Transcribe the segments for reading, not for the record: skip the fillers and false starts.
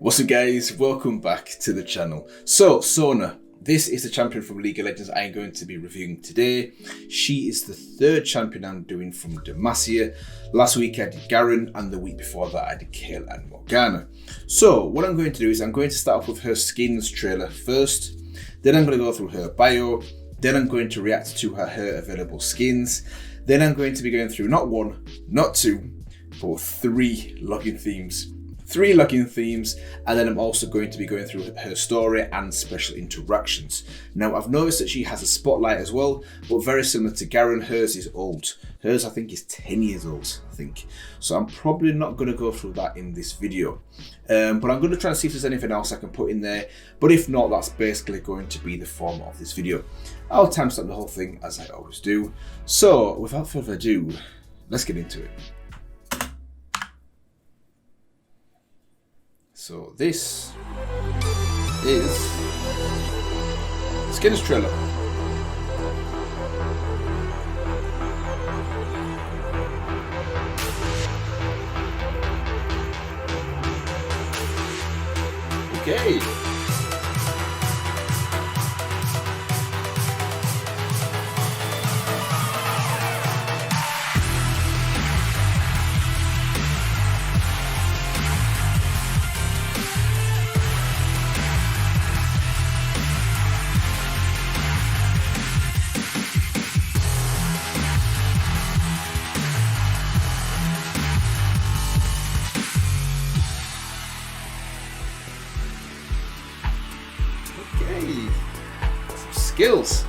What's up guys, welcome back to the channel. So Sona, this is the champion from League of Legends I'm going to be reviewing today. She is the third champion I'm doing from Demacia. Last week I did Garen and the week before that I did Kale and Morgana. So what I'm going to do is I'm going to start off with her skins trailer first, then I'm going to go through her bio, then I'm going to react to her available skins, then I'm going to be going through not one, not two, but three login themes. And then I'm also going to be going through her story and special interactions. Now I've noticed that she has a spotlight as well, but very similar to Garen, hers is old. Hers I think is 10 years old, I think. So I'm probably not going to go through that in this video. But I'm going to try and see if there's anything else I can put in there. But if not, that's basically going to be the format of this video. I'll timestamp the whole thing as I always do. So without further ado, let's get into it. So this is skins trailer. Okay. Some skills.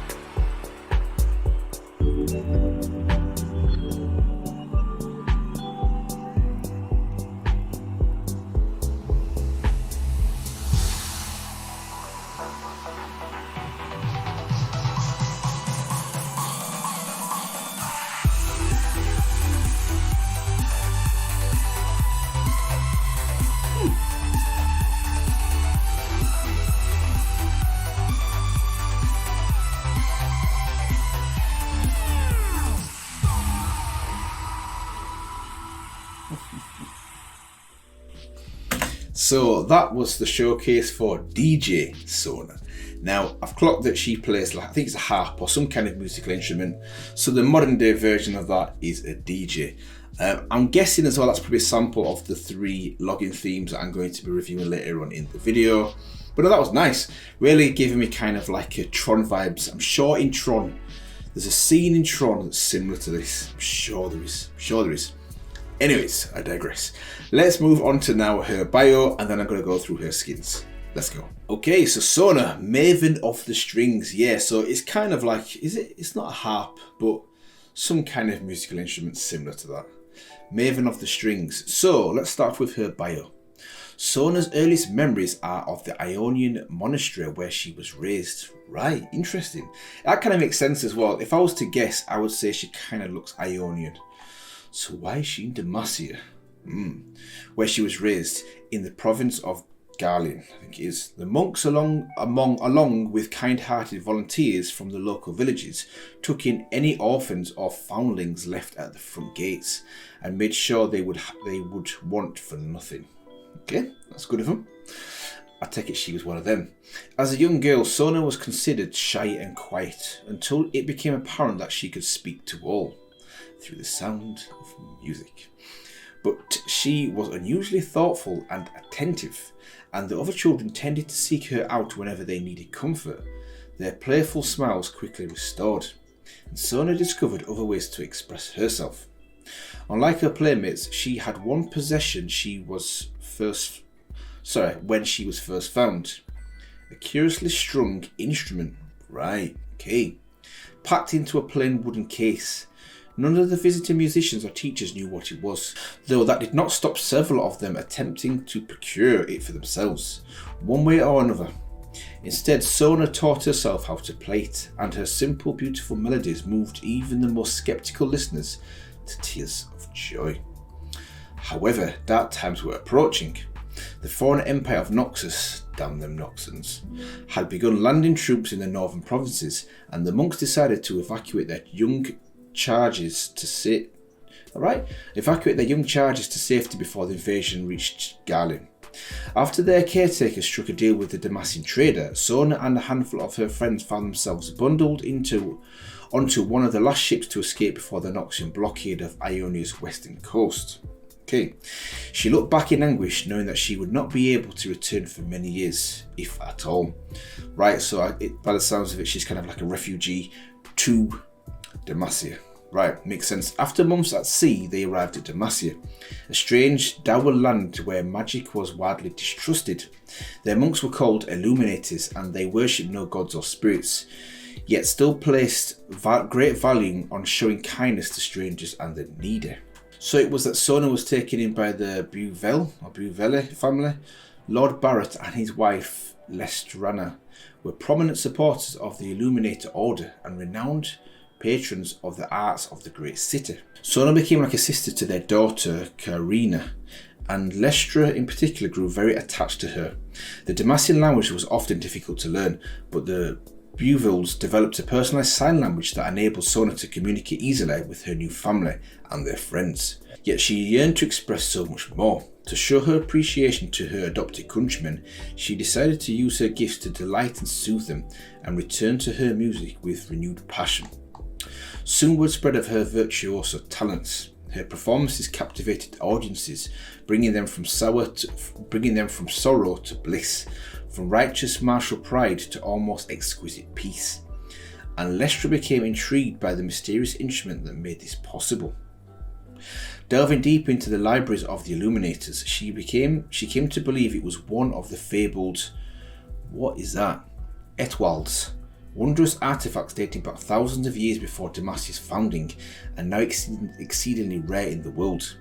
So that was the showcase for DJ Sona. Now I've clocked that she plays, I think it's a harp or some kind of musical instrument. So the modern day version of that is a DJ. I'm guessing as well that's probably a sample of the three login themes that I'm going to be reviewing later on in the video. But that was nice, really giving me kind of like a Tron vibes. I'm sure in Tron, there's a scene in Tron that's similar to this. I'm sure there is. Anyways, I digress. Let's move on to now her bio, and then I'm going to go through her skins. Let's go. Okay, so Sona, Maven of the Strings. Yeah, so it's kind of like, it's not a harp, but some kind of musical instrument similar to that. Maven of the Strings. So let's start with her bio. Sona's earliest memories are of the Ionian monastery where she was raised. Right, interesting. That kind of makes sense as well. If I was to guess, I would say she kind of looks Ionian. So why is she in Demacia? Where she was raised in the province of Garlin, I think it is. The monks along with kind-hearted volunteers from the local villages took in any orphans or foundlings left at the front gates and made sure they would want for nothing. Okay, that's good of them. I take it she was one of them. As a young girl, Sona was considered shy and quiet until it became apparent that she could speak to all through the sound of music. But she was unusually thoughtful and attentive, and the other children tended to seek her out whenever they needed comfort. Their playful smiles quickly restored, and Sona discovered other ways to express herself. Unlike her playmates, she had one possession when she was first found. A curiously strung instrument. Right, okay. Packed into a plain wooden case. None of the visiting musicians or teachers knew what it was, though that did not stop several of them attempting to procure it for themselves, one way or another. Instead, Sona taught herself how to play it, and her simple, beautiful melodies moved even the most skeptical listeners to tears of joy. However, dark times were approaching. The foreign empire of Noxus, damn them Noxans, had begun landing troops in the northern provinces, and the monks decided to evacuate their young charges to safety before the invasion reached Garlin. After their caretaker struck a deal with the Damassian trader, Sona and a handful of her friends found themselves bundled onto one of the last ships to escape before the Noxian blockade of Ionia's western coast. Okay, she looked back in anguish, knowing that she would not be able to return for many years, if at all. Right, so by the sounds of it, she's kind of like a refugee to Demacia. Right, makes sense. After months at sea, they arrived at Demacia, a strange, dour land where magic was widely distrusted. Their monks were called Illuminators, and they worshipped no gods or spirits, yet still placed great value on showing kindness to strangers and the needy. So it was that Sona was taken in by the Buvelle family. Lord Barrett and his wife Lestrana were prominent supporters of the Illuminator Order and renowned patrons of the arts of the great city. Sona became like a sister to their daughter Karina, and Lestra in particular grew very attached to her. The Damassian language was often difficult to learn, but the Buvelles developed a personalised sign language that enabled Sona to communicate easily with her new family and their friends. Yet she yearned to express so much more. To show her appreciation to her adopted countrymen, she decided to use her gifts to delight and soothe them, and return to her music with renewed passion. Soon word spread of her virtuoso talents. Her performances captivated audiences, bringing them from sorrow to bliss, from righteous martial pride to almost exquisite peace. And Lestra became intrigued by the mysterious instrument that made this possible. Delving deep into the libraries of the Illuminators, she came to believe it was one of the fabled, Étoiles, wondrous artifacts dating back thousands of years before Demacia's founding, and now exceedingly rare in the world.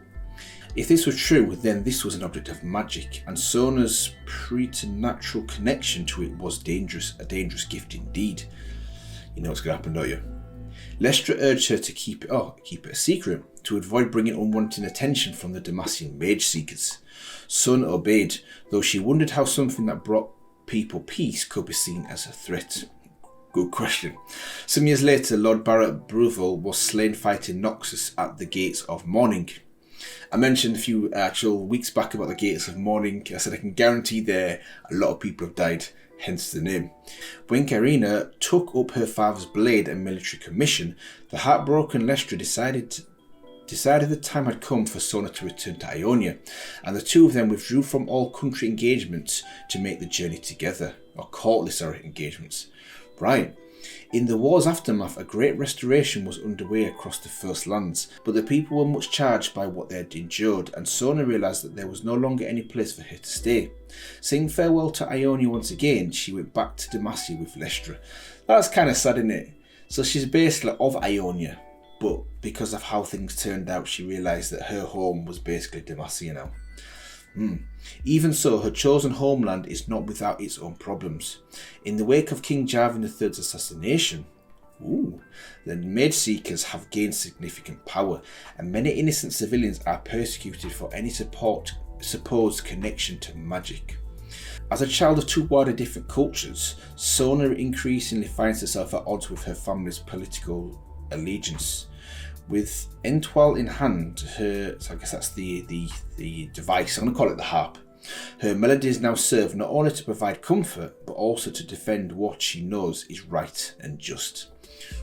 If this was true, then this was an object of magic, and Sona's preternatural connection to it was a dangerous gift indeed. You know what's going to happen, don't you? Lestra urged her to keep it a secret, to avoid bringing unwanted attention from the Damassian mage seekers. Sona obeyed, though she wondered how something that brought people peace could be seen as a threat. Good question. Some years later, Lord Barrett Bruville was slain fighting Noxus at the Gates of Mourning. I mentioned a few actual weeks back about the Gates of Mourning. I said I can guarantee there a lot of people have died, hence the name. When Karina took up her father's blade and military commission, the heartbroken Lestra decided the time had come for Sona to return to Ionia, and the two of them withdrew from all country engagements to make the journey together, or courtly engagements. Right. In the war's aftermath, a great restoration was underway across the First Lands, but the people were much charged by what they had endured, and Sona realised that there was no longer any place for her to stay. Saying farewell to Ionia once again, she went back to Demacia with Lestra. That's kind of sad, isn't it? So she's basically of Ionia, but because of how things turned out, she realised that her home was basically Demacia now. Even so, her chosen homeland is not without its own problems. In the wake of King Jarvan III's assassination, the Mage Seekers have gained significant power, and many innocent civilians are persecuted for any supposed connection to magic. As a child of two wildly different cultures, Sona increasingly finds herself at odds with her family's political allegiance. With Étoile in hand, so I guess that's the device, I'm going to call it the harp. Her melodies now serve not only to provide comfort, but also to defend what she knows is right and just.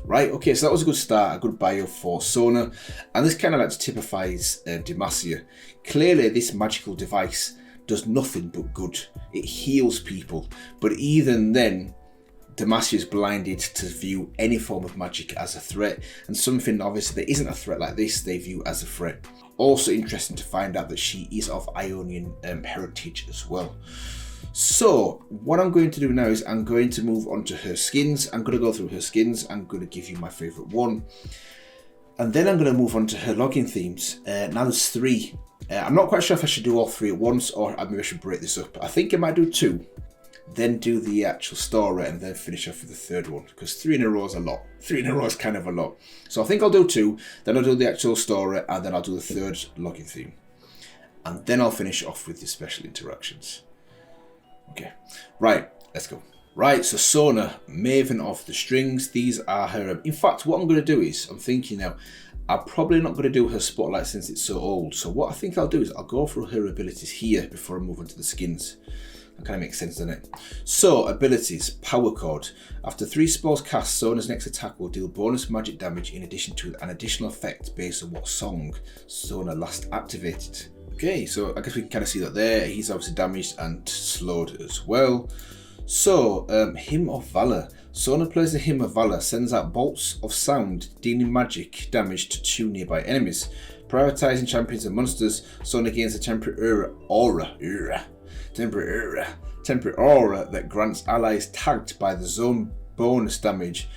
Right, okay, so that was a good start, a good bio for Sona, and this kind of like typifies Demacia. Clearly this magical device does nothing but good. It heals people, but even then, Demacia is blinded to view any form of magic as a threat, and something obviously that isn't a threat like this they view as a threat. Also interesting to find out that she is of Ionian heritage as well. So what I'm going to do now is I'm going to move on to her skins. I'm going to go through her skins. I'm going to give you my favourite one, and then I'm going to move on to her login themes. Now there's 3. I'm not quite sure if I should do all 3 at once, or maybe I should break this up. I think I might do 2. Then do the actual story and then finish off with the 3rd one, because 3 in a row is a lot. 3 in a row is kind of a lot. So I think I'll do 2, then I'll do the actual story, and then I'll do the 3rd login theme. And then I'll finish off with the special interactions. Okay, right, let's go. Right, so Sona, Maven of the Strings, these are her. In fact, what I'm going to do is, I'm thinking now, I'm probably not going to do her spotlight since it's so old. So what I think I'll do is I'll go through her abilities here before I move on to the skins. That kind of makes sense, doesn't it? So, abilities, power chord. After 3 spells cast, Sona's next attack will deal bonus magic damage in addition to an additional effect based on what song Sona last activated. Okay, so I guess we can kind of see that there. He's obviously damaged and slowed as well. So, Hymn of Valor. Sona plays the Hymn of Valor, sends out bolts of sound, dealing magic damage to 2 nearby enemies. Prioritizing champions and monsters, Sona gains a temporary aura that grants allies tagged by the zone bonus damage.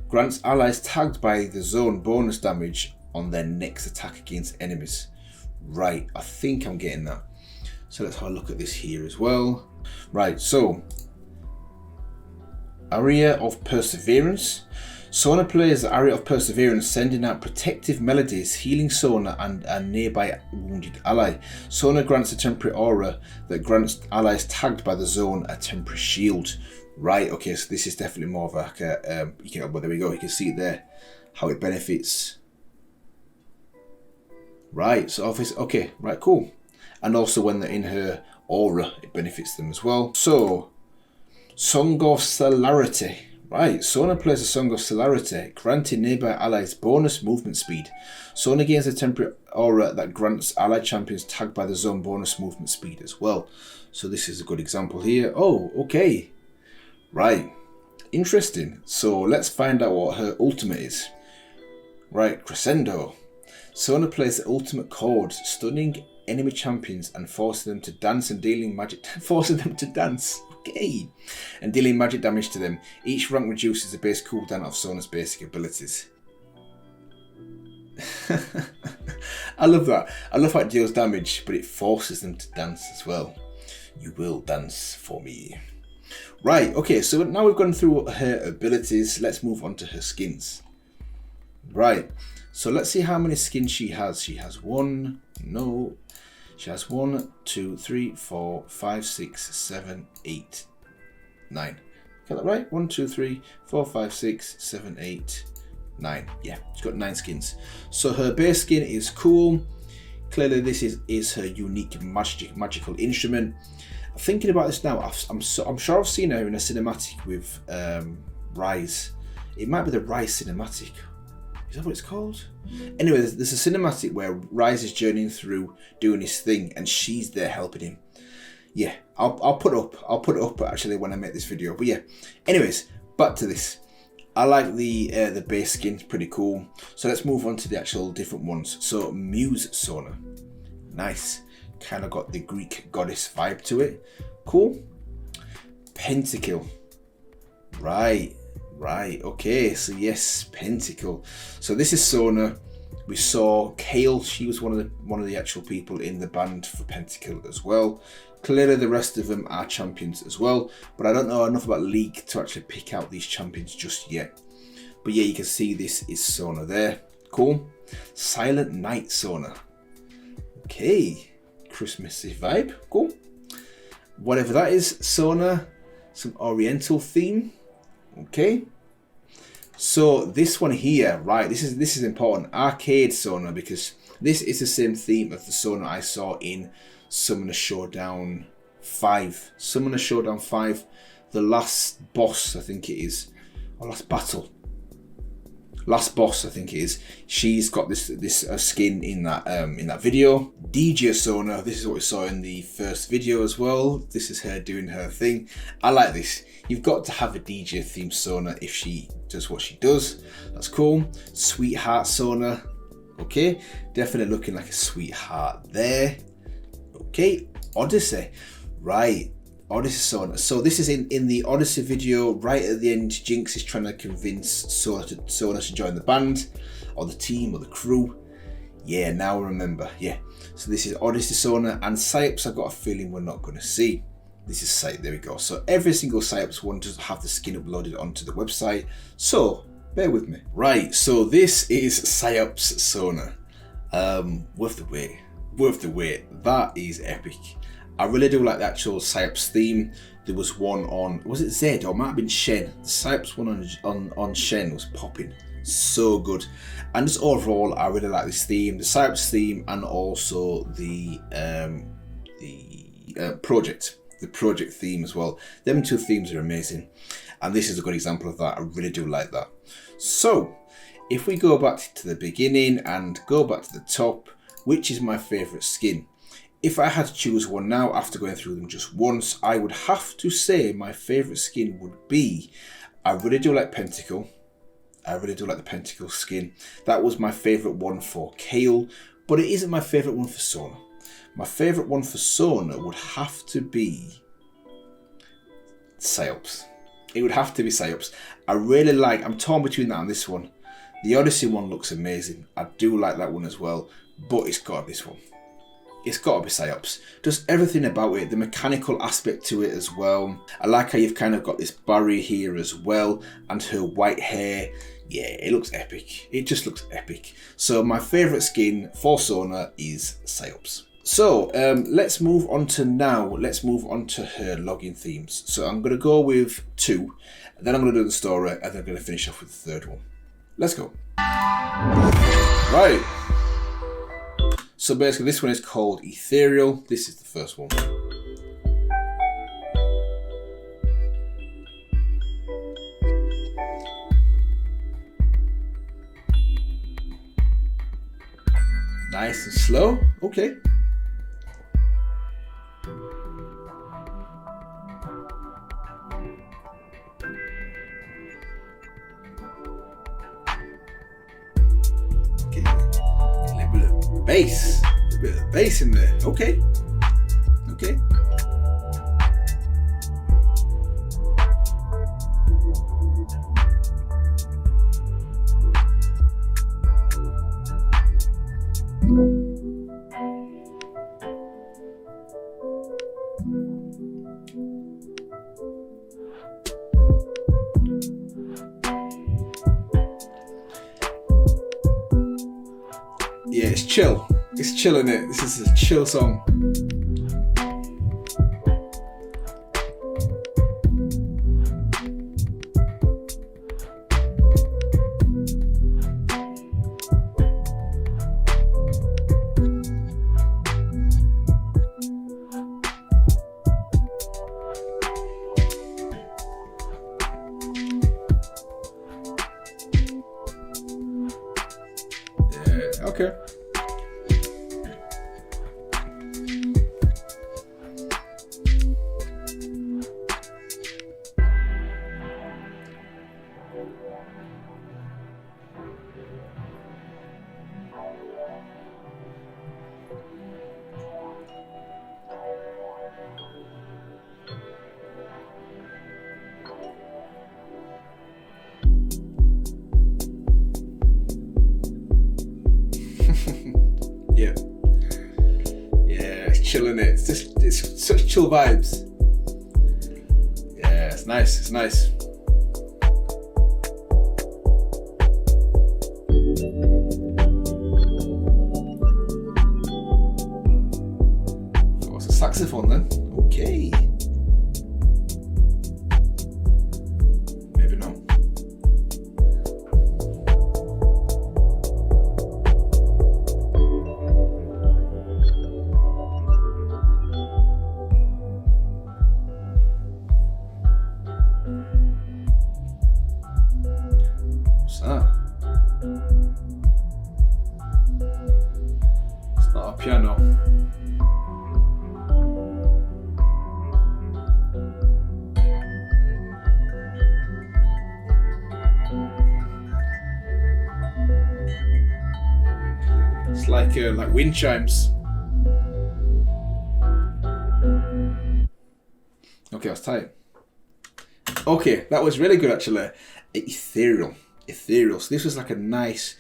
Grants allies tagged by the zone bonus damage on their next attack against enemies. Right, I think I'm getting that. So let's have a look at this here as well. Right, so Aria of Perseverance. Sona plays the Aria of Perseverance, sending out protective melodies, healing Sona and a nearby wounded ally. Sona grants a temporary aura that grants allies tagged by the zone a temporary shield. Right, okay, so this is definitely more of like a, well, there we go, you can see it there, how it benefits. Right, so obviously, okay, right, cool. And also when they're in her aura, it benefits them as well. So, Song of Celerity. Right, Sona plays a Song of Celerity, granting nearby allies bonus movement speed. Sona gains a temporary aura that grants allied champions tagged by the zone bonus movement speed as well. So this is a good example here. Oh, okay. Right, interesting. So let's find out what her ultimate is. Right, Crescendo. Sona plays the ultimate chord, stunning enemy champions and forcing them to dance and dealing magic, and dealing magic damage to them. Each rank reduces the base cooldown of Sona's basic abilities. I love that. I love how it deals damage, but it forces them to dance as well. You will dance for me. Right, okay, so now we've gone through her abilities. Let's move on to her skins. Right, so let's see how many skins she has. She has 1, 2, 3, 4, 5, 6, 7, 8, 9. Got that right? 1, 2, 3, 4, 5, 6, 7, 8, 9. Yeah, she's got 9 skins. So her base skin is cool. Clearly this is her unique magical instrument. Thinking about this now, I'm sure I've seen her in a cinematic with Rise. It might be the Rise cinematic. Is that what it's called? Anyway, there's a cinematic where Rise is journeying through doing his thing and she's there helping him. Yeah, I'll put it up actually when I make this video. But yeah, anyways, back to this. I like the base skin, it's pretty cool. So let's move on to the actual different ones. So Muse Sona, nice. Kind of got the Greek goddess vibe to it. Cool. Pentakill. Right, okay, so yes, Pentakill. So this is Sona. We saw Kale, she was one of the actual people in the band for Pentakill as well. Clearly the rest of them are champions as well, but I don't know enough about League to actually pick out these champions just yet. But yeah, you can see this is Sona there. Cool. Silent Night Sona. Okay, Christmassy vibe, cool. Whatever that is, Sona, some Oriental theme. Okay, so this one here, right, this is important. Arcade Sona, because this is the same theme of the Sona I saw in Summoner Showdown 5. Summoner Showdown 5, the last boss, I think it is, or last battle. Last boss, I think it is. She's got this skin in that video. DJ Sona, this is what we saw in the first video as well. This is her doing her thing. I like this. You've got to have a DJ themed Sona if she does what she does. That's cool. Sweetheart Sona. Okay, definitely looking like a sweetheart there. Okay, Odyssey. Right, Odyssey Sona. So this is in the Odyssey video. Right at the end, Jinx is trying to convince Sona to join the band, or the team, or the crew. Yeah, now I remember. Yeah, so this is Odyssey Sona, and Psyops I've got a feeling we're not going to see. This is Psyops, there we go. So every single Psyops one does have the skin uploaded onto the website, so bear with me. Right, so this is Psyops Sona. Worth the wait. That is epic. I really do like the actual Psyops theme. There was one on, was it Zed or it might have been Shen? The Psyops one on Shen was popping. So good. And just overall, I really like this theme, the Psyops theme, and also the project theme as well. Them two themes are amazing, and this is a good example of that. I really do like that. So if we go back to the beginning and go back to the top, which is my favorite skin? If I had to choose one now after going through them just once, I would have to say my favorite skin would be, I really do like Pentacle. I really do like the Pentacle skin. That was my favorite one for Kale, but it isn't my favorite one for Sona. My favorite one for Sona would have to be Psyops. It would have to be Psyops. I really like, I'm torn between that and this one. The Odyssey one looks amazing. I do like that one as well, but it's got to be this one. It's got to be Psyops. Just everything about it, the mechanical aspect to it as well. I like how you've kind of got this barrier here as well, and her white hair. Yeah, it looks epic. It just looks epic. So my favourite skin for Sona is Psyops. So let's move on to her login themes. So I'm going to go with 2, then I'm going to do the story, and then I'm going to finish off with the 3rd one. Let's go. Right. So basically this one is called Ethereal. This is the first one. Nice and slow. Okay. Bass, a bit of bass in there. Okay, okay. Yeah, it's chill. It's chill in it. This is a chill song. Yeah, okay. Yeah. Yeah, it's chilling it. It's such chill vibes. Yeah, it's nice. It's nice. Oh, it's a saxophone then. Okay. Maybe not. It's not a piano. It's like wind chimes. Okay, that's tight. Okay, that was really good actually. Ethereal. So this was like a nice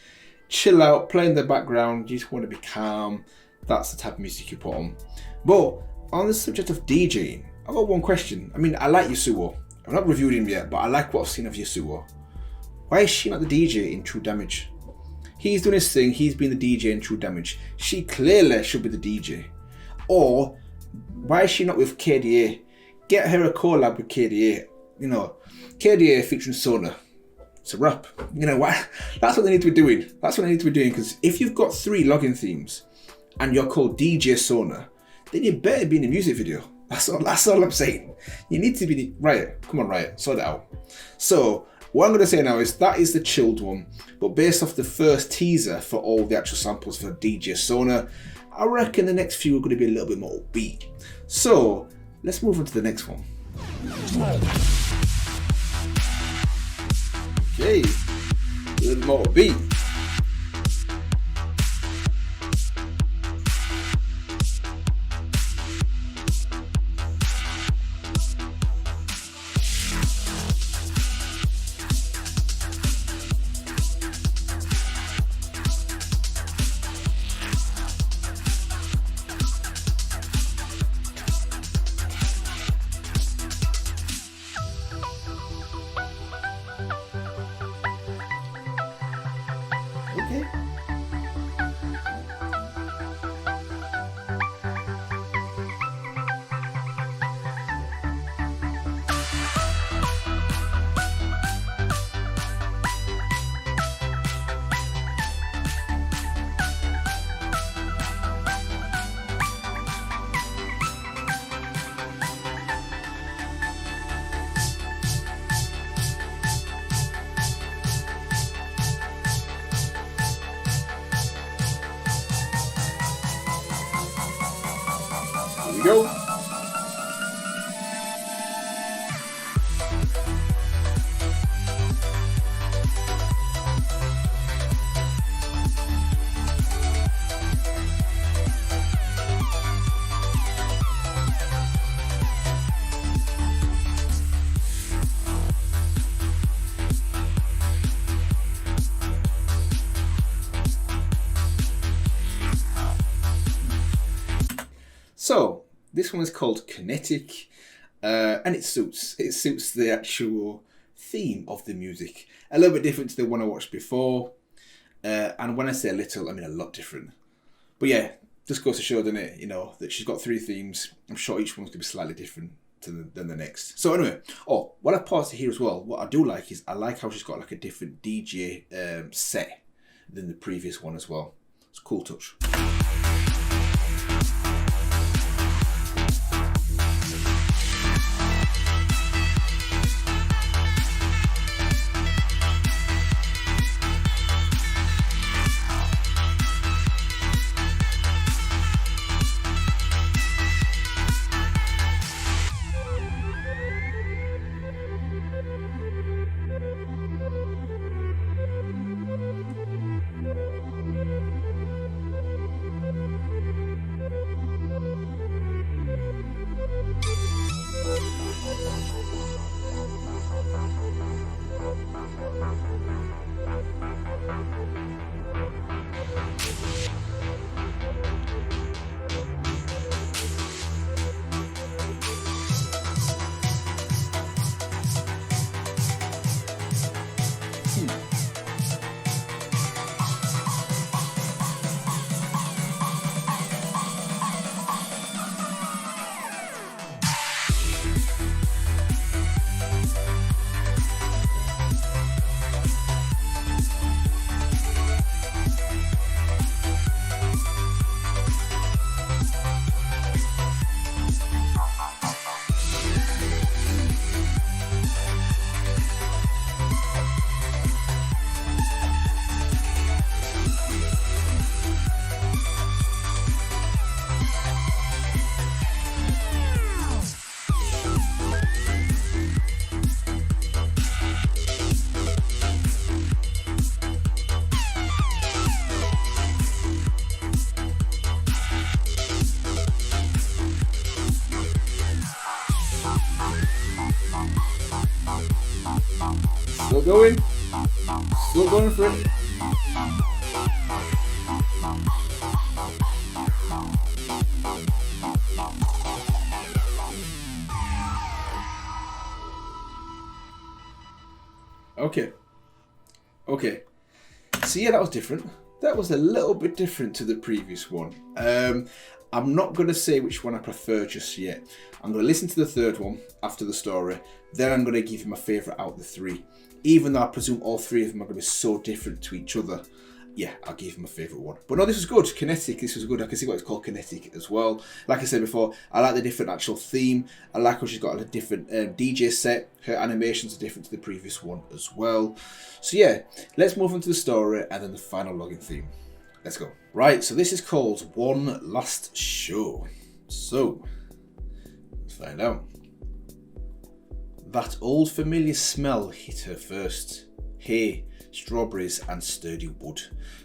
chill out, play in the background, you just want to be calm. That's the type of music you put on. But on the subject of DJing, I've got one question. I mean, I like Yasuo. I've not reviewed him yet, but I like what I've seen of Yasuo. Why is she not the DJ in True Damage? He's doing his thing, he's been the DJ in True Damage. She clearly should be the DJ. Or, why is she not with KDA? Get her a collab with KDA. You know, KDA featuring Sona. it's a wrap. You know what? That's what they need to be doing. That's what they need to be doing, because if you've got 3 login themes and you're called DJ Sona, then you better be in a music video. That's all I'm saying. You need to be Riot. Come on, Riot, sort it out. So what I'm going to say now is that is the chilled one, but based off the first teaser for all the actual samples for DJ Sona, I reckon the next few are going to be a little bit more upbeat. So let's move on to the next one. Okay, a little more upbeat. Okay. Here we go. So this one is called Kinetic, and it suits the actual theme of the music. A little bit different to the one I watched before, and when I say a little, I mean a lot different. But yeah, just goes to show, doesn't it, you know, that she's got 3 themes. I'm sure each one's going to be slightly different than the next. So anyway, what I've paused here as well, what I do like is I like how she's got like a different DJ set than the previous one as well. It's a cool touch. Still going for it. Okay. So yeah, that was different. That was a little bit different to the previous one. I'm not going to say which one I prefer just yet. I'm going to listen to the third one after the story. Then I'm going to give you my favourite out of the 3. Even though I presume all three of them are going to be so different to each other, yeah, I'll give him my favourite one. But no, this was good. Kinetic, this was good. I can see why it's called Kinetic as well. Like I said before, I like the different actual theme. I like how she's got a different DJ set. Her animations are different to the previous one as well. So yeah, let's move on to the story and then the final login theme. Let's go. Right, so this is called One Last Show. So, let's find out. That old familiar smell hit her first. Hay, strawberries and sturdy wood.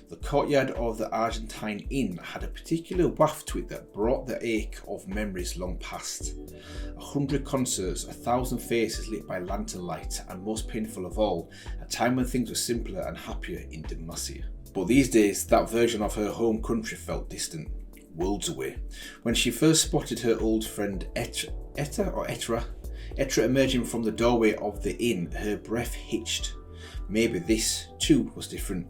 The courtyard of the Argentine Inn had a particular waft to it that brought the ache of memories long past. 100 concerts, 1,000 faces lit by lantern light, and most painful of all, a time when things were simpler and happier in Demacia. But these days, that version of her home country felt distant, worlds away. When she first spotted her old friend Etra emerging from the doorway of the inn, her breath hitched. Maybe this, too, was different.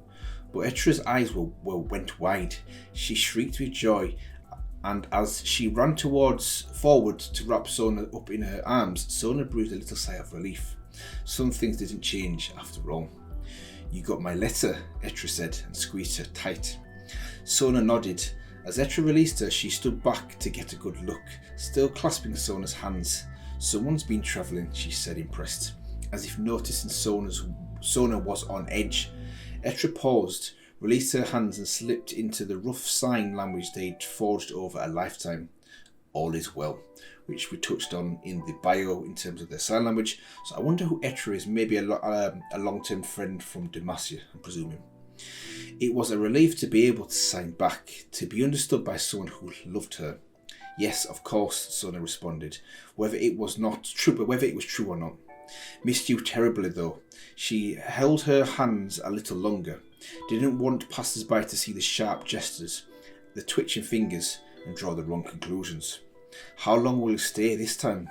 But Etra's eyes went wide. She shrieked with joy, and as she ran forward to wrap Sona up in her arms, Sona breathed a little sigh of relief. Some things didn't change after all. You got my letter, Etra said, and squeezed her tight. Sona nodded. As Etra released her, she stood back to get a good look, still clasping Sona's hands. Someone's been travelling, she said, impressed, as if noticing Sona was on edge. Etra paused, released her hands and slipped into the rough sign language they'd forged over a lifetime. All is well, which we touched on in the bio in terms of their sign language. So I wonder who Etra is, maybe a long-term friend from Demacia, I'm presuming. It was a relief to be able to sign back, to be understood by someone who loved her. Yes, of course, Sona responded, whether it was true or not. Missed you terribly though. She held her hands a little longer. Didn't want passers-by to see the sharp gestures, the twitching fingers, and draw the wrong conclusions. How long will you stay this time?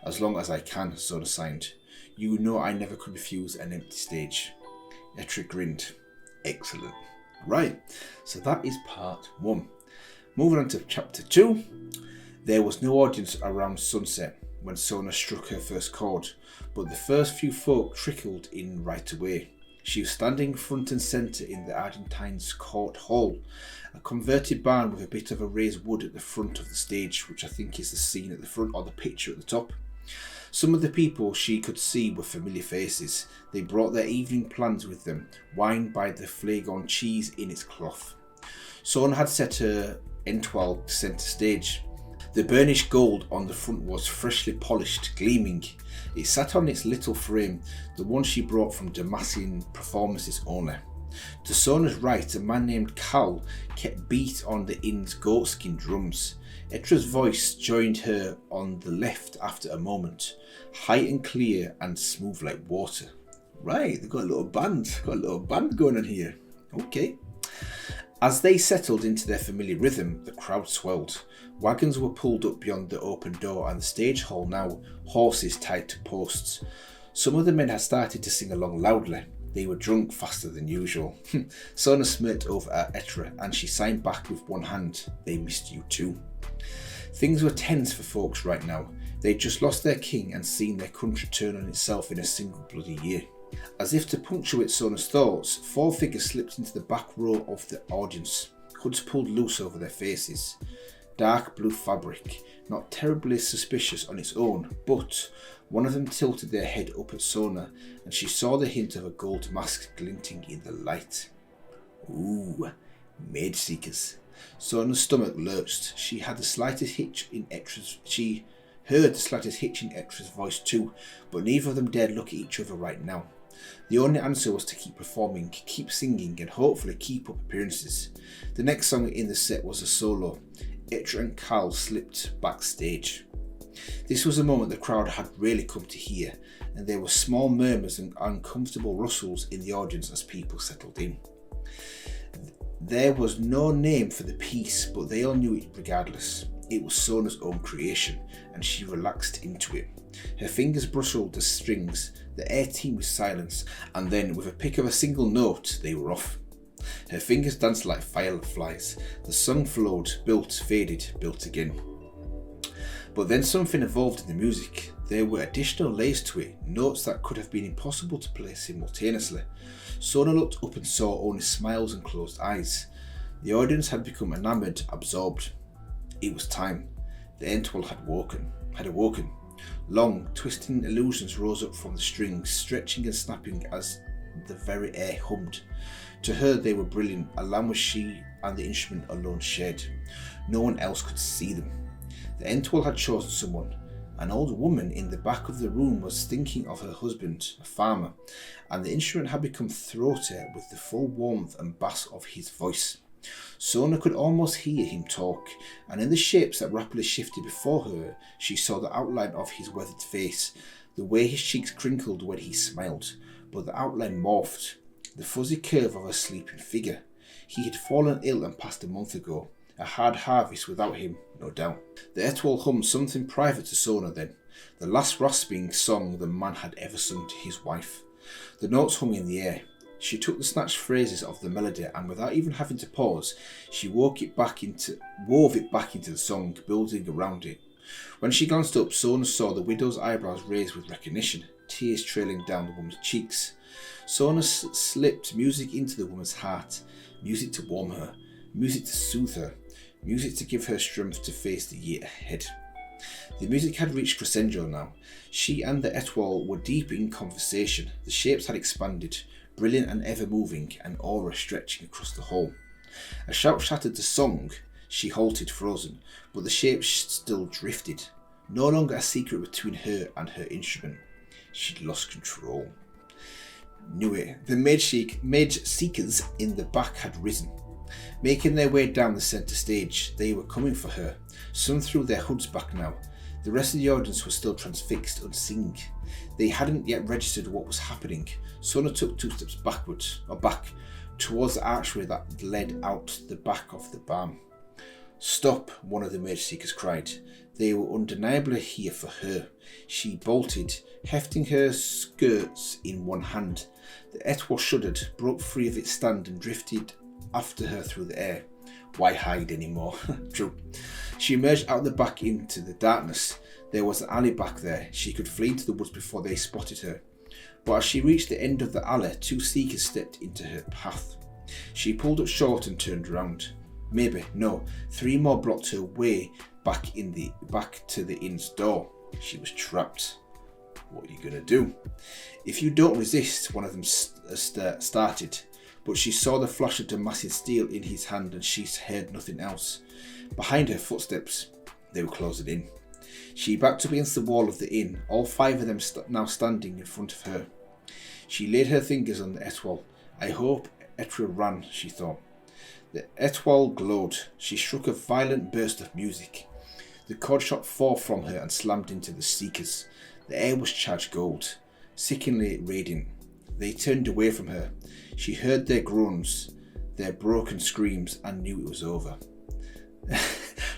As long as I can, Sona signed. You know I never could refuse an empty stage. Etra grinned. Excellent. Right, so that is part 1. Moving on to chapter 2. There was no audience around sunset when Sona struck her first chord, but the first few folk trickled in right away. She was standing front and centre in the Argentine's court hall, a converted barn with a bit of a raised wood at the front of the stage, which I think is the scene at the front or the picture at the top. Some of the people she could see were familiar faces. They brought their evening plans with them, wine by the flagon cheese in its cloth. Sona had set her entoile centre stage. The burnished gold on the front was freshly polished, gleaming. It sat on its little frame, the one she brought from Demacian performances only. To Sona's right, a man named Cal kept beat on the inn's goatskin drums. Etra's voice joined her on the left after a moment, high and clear and smooth like water. Right, they've got a little band going on here. Okay. As they settled into their familiar rhythm, the crowd swelled. Wagons were pulled up beyond the open door and the stage hall now, horses tied to posts. Some of the men had started to sing along loudly. They were drunk faster than usual. Sona smirked over at Etra and she signed back with one hand. They missed you too. Things were tense for folks right now. They'd just lost their king and seen their country turn on itself in a single bloody year. As if to punctuate Sona's thoughts, 4 figures slipped into the back row of the audience, hoods pulled loose over their faces. Dark blue fabric, not terribly suspicious on its own, but one of them tilted their head up at Sona and she saw the hint of a gold mask glinting in the light. Ooh, maid seekers. Sona's stomach lurched. She heard the slightest hitch in Etra's voice too, but neither of them dared look at each other right now. The only answer was to keep performing, keep singing, and hopefully keep up appearances. The next song in the set was a solo. Etra and Cal slipped backstage. This was a moment the crowd had really come to hear, and there were small murmurs and uncomfortable rustles in the audience as people settled in. There was no name for the piece, but they all knew it regardless. It was Sona's own creation, and she relaxed into it. Her fingers brushed the strings, the air teemed with silence, and then, with a pick of a single note, they were off. Her fingers danced like fireflies. The song flowed, built, faded, built again. But then something evolved in the music. There were additional layers to it, notes that could have been impossible to play simultaneously. Sona looked up and saw only smiles and closed eyes. The audience had become enamoured, absorbed. It was time. The Entwall had awoken. Long, twisting illusions rose up from the strings, stretching and snapping as the very air hummed. To her they were brilliant, a language she and the instrument alone shared. No one else could see them. The Entwall had chosen someone. An old woman in the back of the room was thinking of her husband, a farmer, and the instrument had become throaty with the full warmth and bass of his voice. Sona could almost hear him talk, and in the shapes that rapidly shifted before her, she saw the outline of his weathered face, the way his cheeks crinkled when he smiled, but the outline morphed, the fuzzy curve of a sleeping figure. He had fallen ill and passed a month ago. A hard harvest without him, no doubt. The Entwall hummed something private to Sona then, the last rasping song the man had ever sung to his wife. The notes hung in the air. She took the snatched phrases of the melody and without even having to pause, she wove it back into the song, building around it. When she glanced up, Sona saw the widow's eyebrows raised with recognition, tears trailing down the woman's cheeks. Sona slipped music into the woman's heart, music to warm her, music to soothe her, music to give her strength to face the year ahead. The music had reached crescendo now. She and the Entwall were deep in conversation. The shapes had expanded, brilliant and ever-moving, an aura stretching across the hall. A shout shattered the song. She halted, frozen, but the shapes still drifted. No longer a secret between her and her instrument. She'd lost control. Knew it. The mage seekers in the back had risen, making their way down the centre stage. They were coming for her. Some threw their hoods back now. The rest of the audience was still transfixed, unseeing. They hadn't yet registered what was happening. Sona took 2 steps back towards the archway that led out the back of the barn. "Stop," one of the mage seekers cried. They were undeniably here for her. She bolted, hefting her skirts in one hand. The Entwall shuddered, broke free of its stand and drifted after her through the air. Why hide anymore? True. She emerged out the back into the darkness. There was an alley back there. She could flee into the woods before they spotted her. But as she reached the end of the alley, 2 seekers stepped into her path. She pulled up short and turned around. Maybe, no, 3 more blocked her way back to the inn's door. She was trapped. What are you gonna do? If you don't resist, one of them started. But she saw the flash of Damascene steel in his hand and she heard nothing else. Behind her, footsteps. They were closing in. She backed up against the wall of the inn, all 5 of them now standing in front of her. She laid her fingers on the Entwall. I hope Ethereal ran, she thought. The Entwall glowed. She struck a violent burst of music. The cord shot forth from her and slammed into the seekers. The air was charged gold, sickeningly radiant. They turned away from her. She heard their groans, their broken screams, and knew it was over.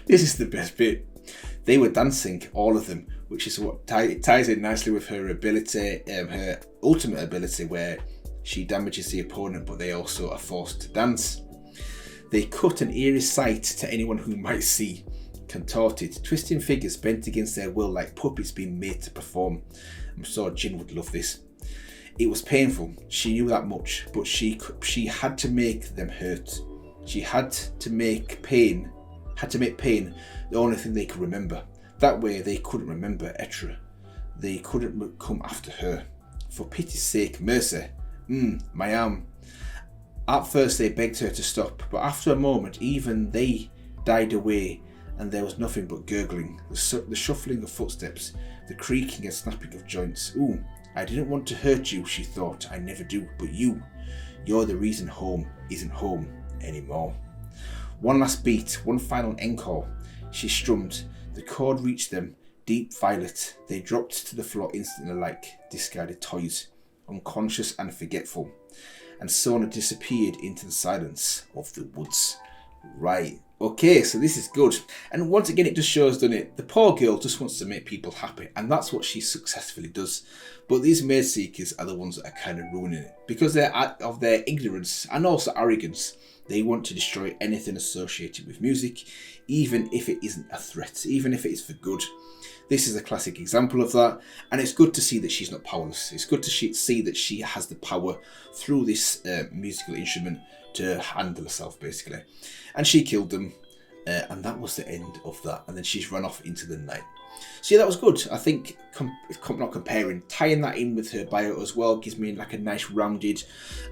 This is the best bit. They were dancing, all of them, which is what ties in nicely with her ability, her ultimate ability, where she damages the opponent, but they also are forced to dance. They cut an eerie sight to anyone who might see. Contorted, twisting figures bent against their will like puppets being made to perform. I'm sure Jin would love this. It was painful, she knew that much, but she had to make them hurt. She had to make pain the only thing they could remember. That way they couldn't remember Ethereal. They couldn't come after her. For pity's sake, mercy. My arm. At first they begged her to stop, but after a moment even they died away and there was nothing but gurgling, the shuffling of footsteps, the creaking and snapping of joints. Ooh, I didn't want to hurt you, she thought. I never do, but you're the reason home isn't home anymore. One last beat, one final encore. She strummed. The chord reached them, deep violet. They dropped to the floor instantly like discarded toys, unconscious and forgetful. And Sona disappeared into the silence of the woods. Right, okay, so this is good. And once again, it just shows, doesn't it? The poor girl just wants to make people happy, and that's what she successfully does. But these maid seekers are the ones that are kind of ruining it, because they're of their ignorance and also arrogance. They want to destroy anything associated with music, even if it isn't a threat, even if it is for good. This is a classic example of that, and it's good to see that she's not powerless. It's good to see that she has the power through this musical instrument to handle herself, basically. And she killed them, and that was the end of that. And then she's run off into the night. So yeah, that was good. I think, not comparing, tying that in with her bio as well gives me like a nice rounded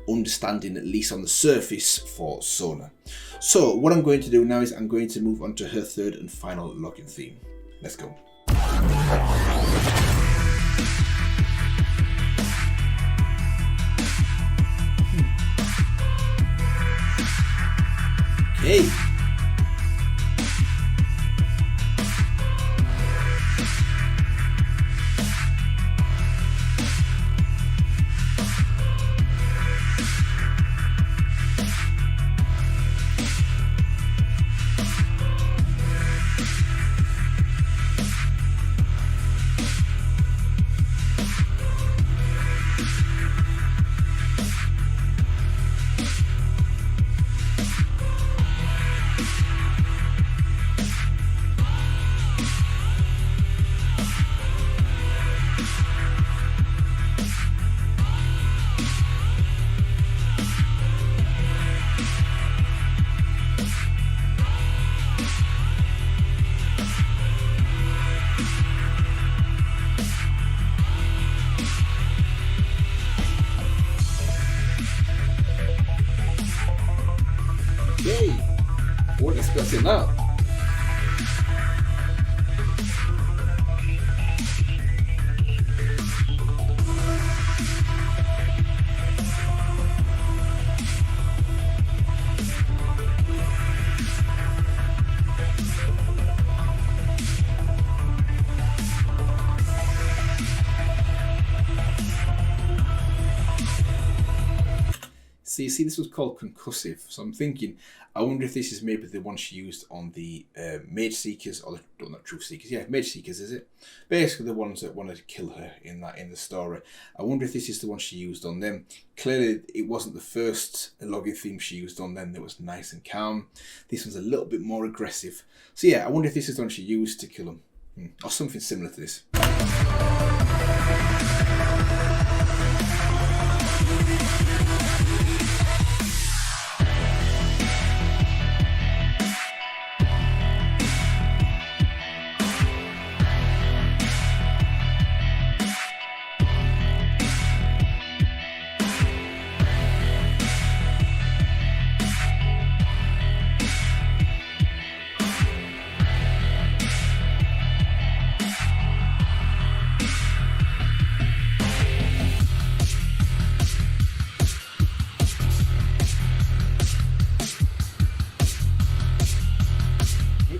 understanding, at least on the surface, for Sona. So what I'm going to do now is I'm going to move on to her third and final login theme. Let's go. Okay. Okay, weren't expecting that. So you see, this was called Conssisive. So I'm thinking, I wonder if this is maybe the one she used on the Mage Seekers, or the, not Truth Seekers. Yeah, Mage Seekers, is it? Basically, the ones that wanted to kill her in the story. I wonder if this is the one she used on them. Clearly, it wasn't the first login theme she used on them that was nice and calm. This one's a little bit more aggressive. So yeah, I wonder if this is the one she used to kill them, or something similar to this.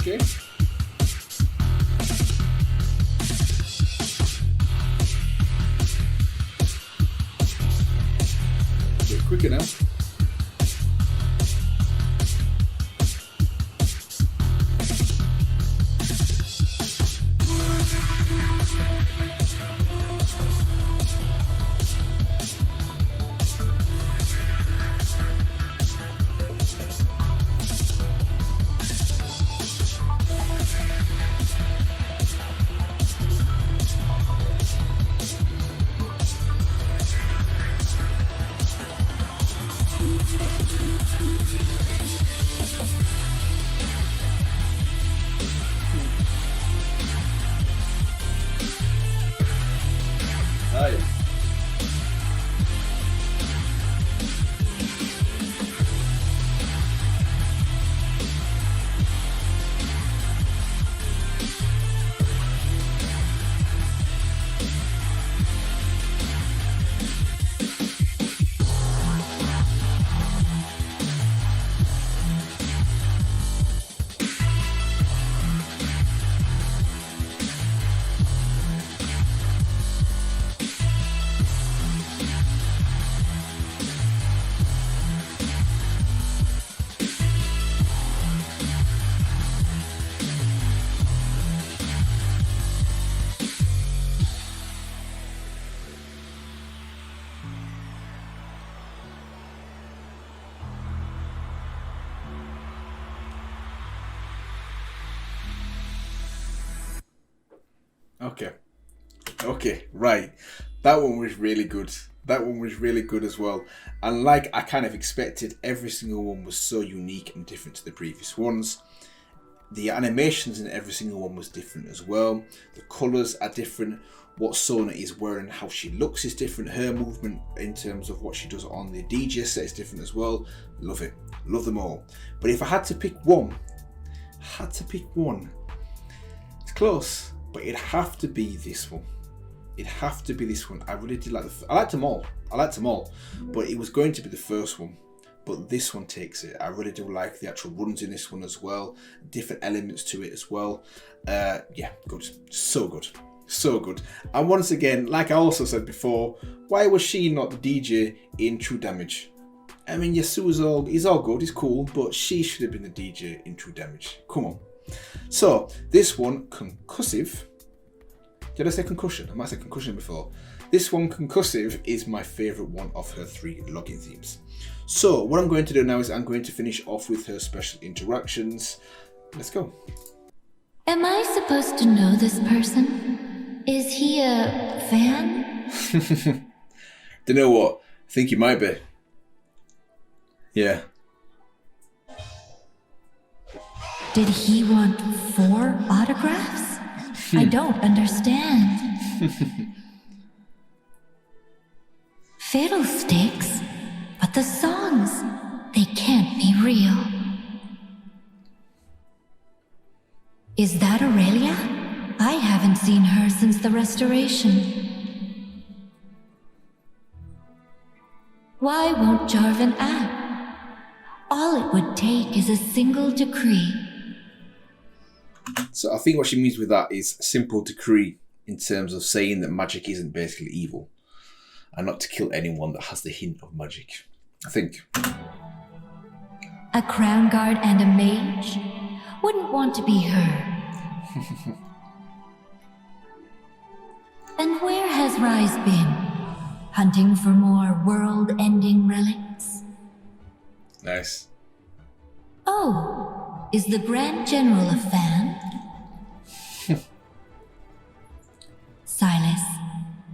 Okay. A bit quicker now. Okay. Okay, right. That one was really good. That one was really good as well. And like I kind of expected, every single one was so unique and different to the previous ones. The animations in every single one was different as well. The colours are different. What Sona is wearing, how she looks is different. Her movement in terms of what she does on the DJ set is different as well. Love it. Love them all. But if I had to pick one, it's close, but it'd have to be this one. It'd have to be this one. I really did like I liked them all. But it was going to be the first one. But this one takes it. I really do like the actual runs in this one as well. Different elements to it as well. Yeah, good. So good. So good. And once again, like I also said before, why was she not the DJ in True Damage? I mean, Yasuo's he's all good, he's cool, but she should have been the DJ in True Damage. Come on. So, this one, Conssisive. Did I say concussion? I might have said concussion before. This one, Conssisive, is my favourite one of her 3 login themes. So, what I'm going to do now is I'm going to finish off with her special interactions. Let's go. Am I supposed to know this person? Is he a fan? Don't know what. I think he might be. Yeah. Did he want 4 autographs? I don't understand. Fatal stakes? But the songs, they can't be real. Is that Aurelia? I haven't seen her since the restoration. Why won't Jarvan act? All it would take is a single decree. So I think what she means with that is simple decree in terms of saying that magic isn't basically evil and not to kill anyone that has the hint of magic. I think. A crown guard and a mage? Wouldn't want to be her. And where has Rise been? Hunting for more world-ending relics? Nice. Oh, is the Grand General a fan? Silas,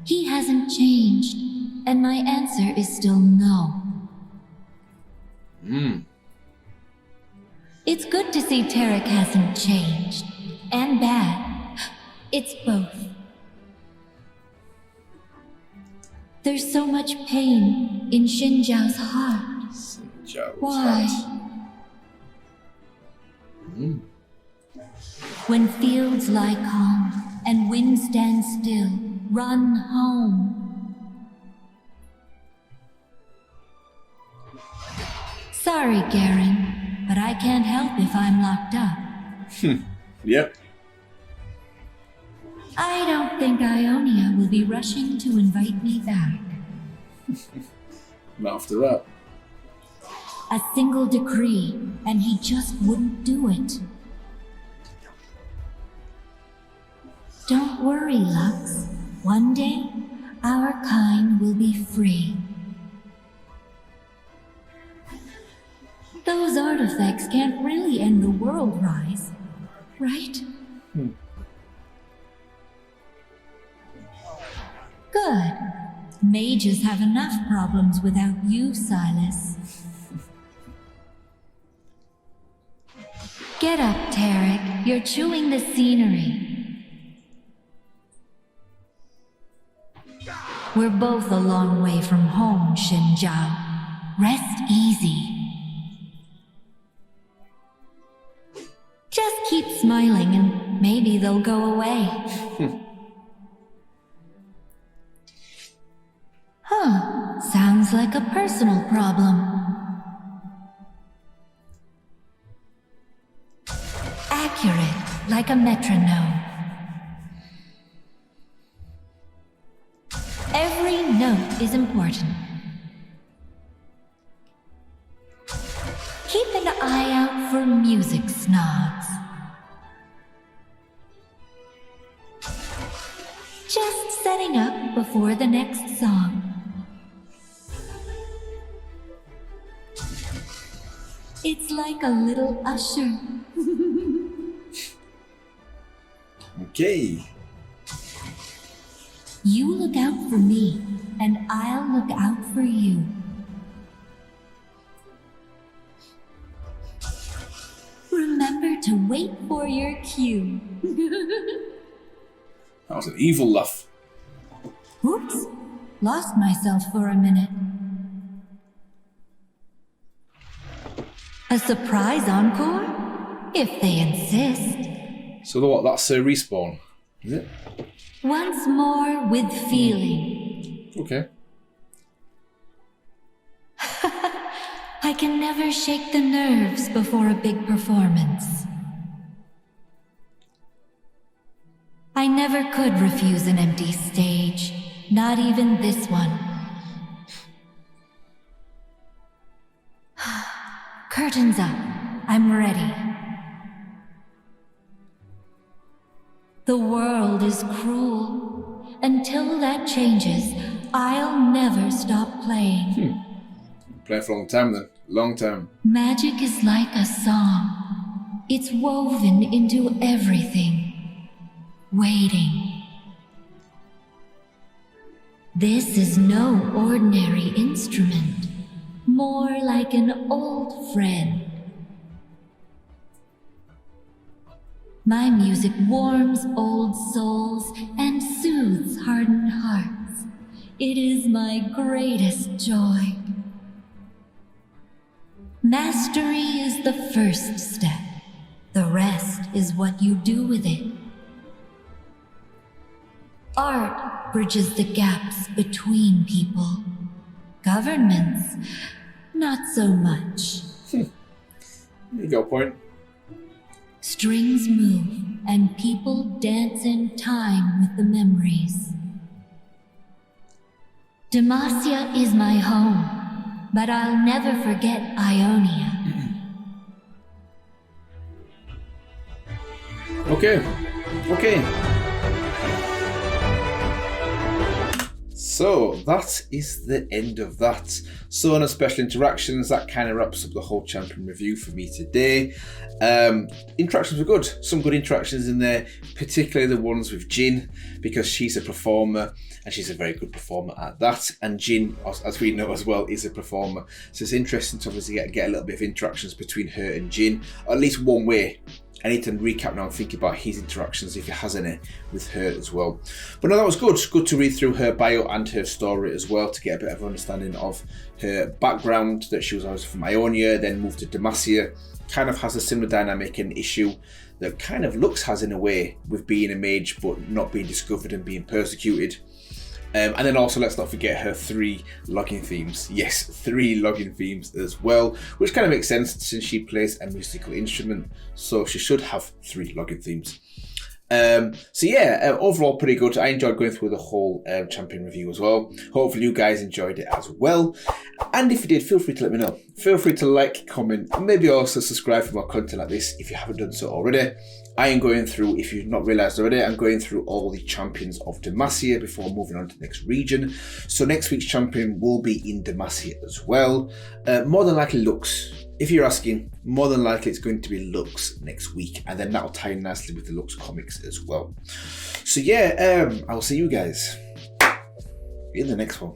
he hasn't changed, and my answer is still no. It's good to see Tarek hasn't changed, and bad. It's both. There's so much pain in Xinjiao's heart. Why? When fields lie calm and wind stands still, run home. Sorry, Garen, but I can't help if I'm locked up. Yep. I don't think Ionia will be rushing to invite me back. Not after that. A single decree, and he just wouldn't do it. Don't worry, Lux. One day, our kind will be free. Those artifacts can't really end the world, Rise, right? Good. Mages have enough problems without you, Silas. Get up, Tarek. You're chewing the scenery. We're both a long way from home, Xinjiao. Rest easy. Just keep smiling and maybe they'll go away. Sounds like a personal problem. Accurate, like a metronome. Every note is important. Keep an eye out for music snobs. Just setting up before the next song. It's like a little usher. Okay. You look out for me, and I'll look out for you. Remember to wait for your cue. That was an evil laugh. Oops, lost myself for a minute. A surprise encore? If they insist. So what, that's a respawn, is it? Once more with feeling. Okay. I can never shake the nerves before a big performance. I never could refuse an empty stage, not even this one. Curtains up. I'm ready. The world is cruel. Until that changes, I'll never stop playing. Play for a long time then. Long time. Magic is like a song. It's woven into everything. Waiting. This is no ordinary instrument. More like an old friend. My music warms old souls and soothes hardened hearts. It is my greatest joy. Mastery is the first step. The rest is what you do with it. Art bridges the gaps between people. Governments, not so much. You got a point. Strings move and people dance in time with the memories. Demacia is my home, but I'll never forget Ionia. Okay. So that is the end of that. Sona special interactions, that kind of wraps up the whole champion review for me today. Interactions were good, some good interactions in there, particularly the ones with Jin, because she's a performer and she's a very good performer at that. And Jin, as we know as well, is a performer. So it's interesting to obviously get a little bit of interactions between her and Jin, or at least one way. I need to recap now and think about his interactions, if he has any, with her as well. But no, that was good. Good to read through her bio and her story as well, to get a bit of understanding of her background, that she was obviously from Ionia, then moved to Demacia. Kind of has a similar dynamic and issue that kind of Lux has in a way, with being a mage but not being discovered and being persecuted. And then also, let's not forget her 3 login themes. Yes, 3 login themes as well, which kind of makes sense since she plays a musical instrument, so she should have 3 login themes. So yeah, overall pretty good. I enjoyed going through the whole champion review as well. Hopefully you guys enjoyed it as well. And if you did, feel free to let me know. Feel free to like, comment, and maybe also subscribe for more content like this if you haven't done so already. I am going through, if you've not realised already, I'm going through all the champions of Demacia before moving on to the next region. So next week's champion will be in Demacia as well. More than likely Lux. If you're asking, more than likely it's going to be Lux next week, and then that'll tie in nicely with the Lux comics as well. So yeah, I'll see you guys in the next one.